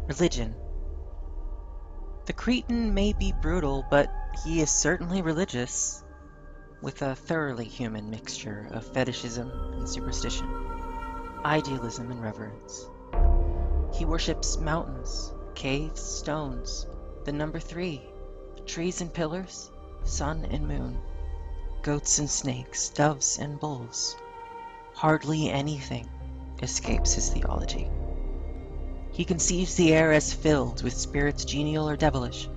Religion. The Cretan may be brutal, but he is certainly religious, with a thoroughly human mixture of fetishism and superstition, idealism and reverence. He worships mountains, caves, stones, the number 3, trees and pillars, sun and moon, goats and snakes, doves and bulls. Hardly anything escapes his theology. He conceives the air as filled with spirits genial or devilish,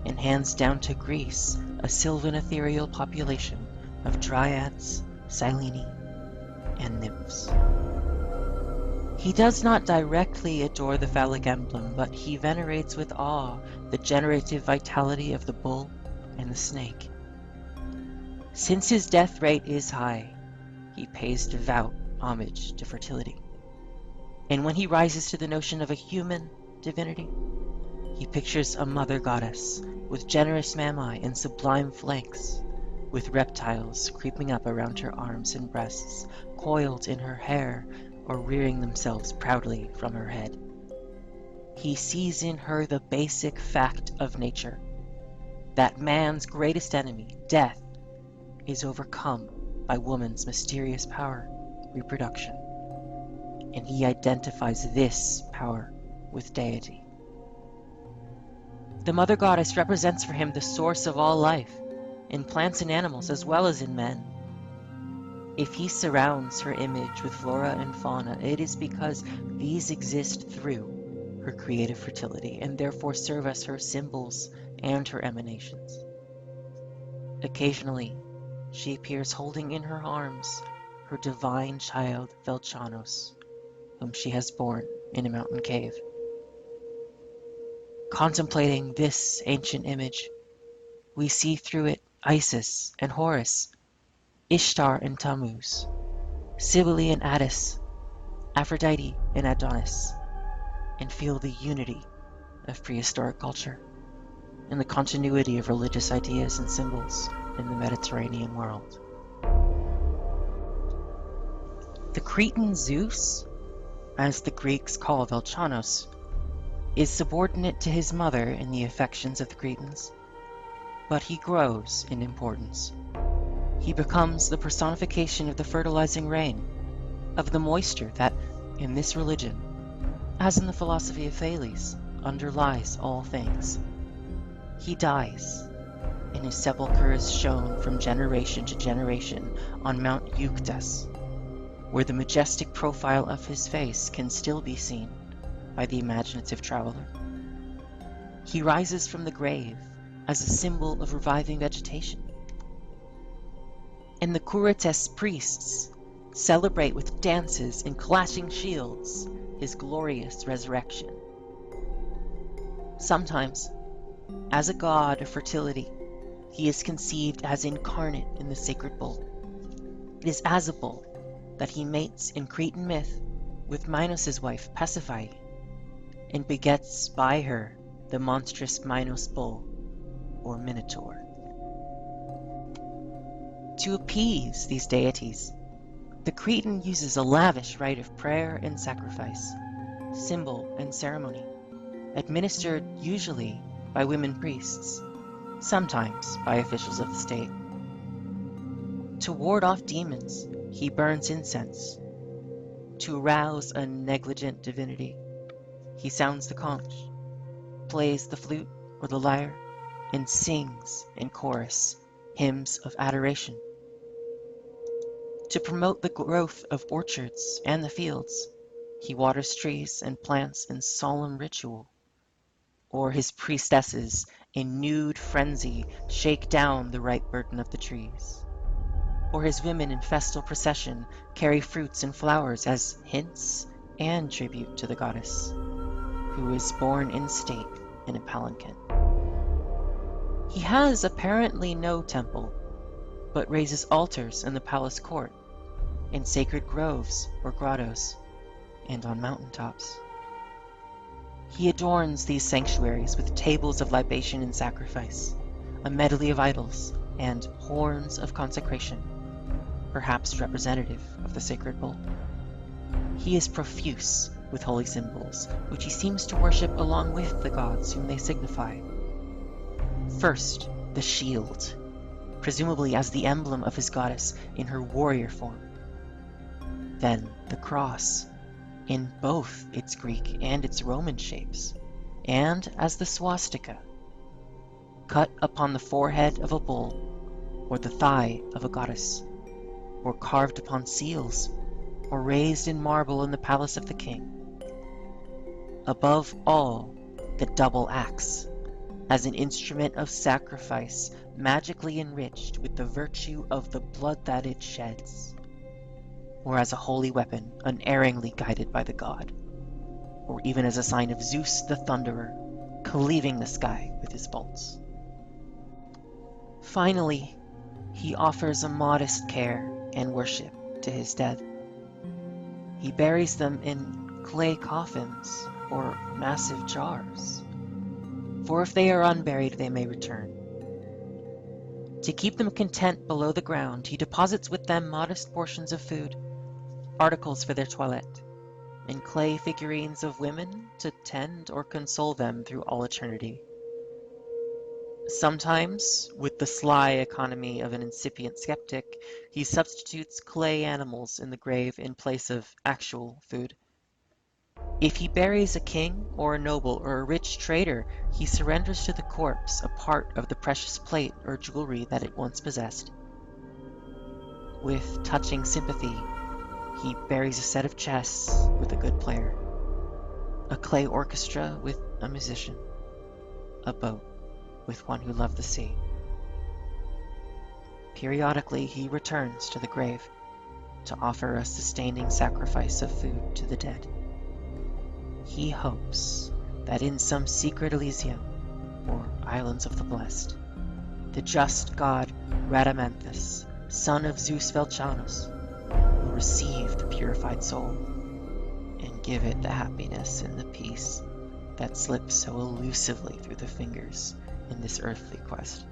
and hands down to Greece a sylvan ethereal population of dryads, sileni, and nymphs. He does not directly adore the phallic emblem, but he venerates with awe the generative vitality of the bull and the snake. Since his death rate is high, he pays devout homage to fertility. And when he rises to the notion of a human divinity, he pictures a mother goddess with generous mammae and sublime flanks, with reptiles creeping up around her arms and breasts, coiled in her hair or rearing themselves proudly from her head. He sees in her the basic fact of nature, that man's greatest enemy, death, is overcome by woman's mysterious power, reproduction. And he identifies this power with deity. The mother goddess represents for him the source of all life, in plants and animals as well as in men. If he surrounds her image with flora and fauna, it is because these exist through her creative fertility and therefore serve as her symbols and her emanations. Occasionally, she appears holding in her arms her divine child Velchanos, whom she has born in a mountain cave. Contemplating this ancient image, we see through it Isis and Horus, Ishtar and Tammuz, Cybele and Attis, Aphrodite and Adonis, and feel the unity of prehistoric culture and the continuity of religious ideas and symbols in the Mediterranean world. The Cretan Zeus, as the Greeks call Velchanos, is subordinate to his mother in the affections of the Cretans, but he grows in importance. He becomes the personification of the fertilizing rain, of the moisture that, in this religion, as in the philosophy of Thales, underlies all things. He dies, and his sepulchre is shown from generation to generation on Mount Euctus, where the majestic profile of his face can still be seen by the imaginative traveler. He rises from the grave as a symbol of reviving vegetation. And the Curetes priests celebrate with dances and clashing shields his glorious resurrection. Sometimes, as a god of fertility, he is conceived as incarnate in the sacred bull. It is as a bull that he mates in Cretan myth with Minos' wife Pasiphae, and begets by her the monstrous Minos bull, or Minotaur. To appease these deities, the Cretan uses a lavish rite of prayer and sacrifice, symbol and ceremony, administered usually by women priests, sometimes by officials of the state. To ward off demons, he burns incense. To arouse a negligent divinity, he sounds the conch, plays the flute or the lyre, and sings in chorus hymns of adoration. To promote the growth of orchards and the fields, he waters trees and plants in solemn ritual, or his priestesses in nude frenzy shake down the ripe burden of the trees, or his women in festal procession carry fruits and flowers as hints and tribute to the goddess, who is born in state in a palanquin. He has apparently no temple, but raises altars in the palace court, in sacred groves or grottos, and on mountaintops. He adorns these sanctuaries with tables of libation and sacrifice, a medley of idols, and horns of consecration, perhaps representative of the sacred bull. He is profuse with holy symbols, which he seems to worship along with the gods whom they signify. First, the shield, presumably as the emblem of his goddess in her warrior form. Then the cross, in both its Greek and its Roman shapes, and as the swastika, cut upon the forehead of a bull, or the thigh of a goddess, or carved upon seals, or raised in marble in the palace of the king. Above all, the double axe, as an instrument of sacrifice magically enriched with the virtue of the blood that it sheds, or as a holy weapon unerringly guided by the god, or even as a sign of Zeus the Thunderer, cleaving the sky with his bolts. Finally, he offers a modest care and worship to his dead. He buries them in clay coffins or massive jars, for if they are unburied, they may return. To keep them content below the ground, he deposits with them modest portions of food, articles for their toilette, and clay figurines of women to tend or console them through all eternity. Sometimes, with the sly economy of an incipient skeptic, he substitutes clay animals in the grave in place of actual food. If he buries a king or a noble or a rich trader, he surrenders to the corpse a part of the precious plate or jewelry that it once possessed. With touching sympathy, he buries a set of chess with a good player, a clay orchestra with a musician, a boat with one who loved the sea. Periodically, he returns to the grave to offer a sustaining sacrifice of food to the dead. He hopes that in some secret Elysium, or Islands of the Blessed, the just god Rhadamanthus, son of Zeus Velchanos, will receive the purified soul and give it the happiness and the peace that slips so elusively through the fingers in this earthly quest.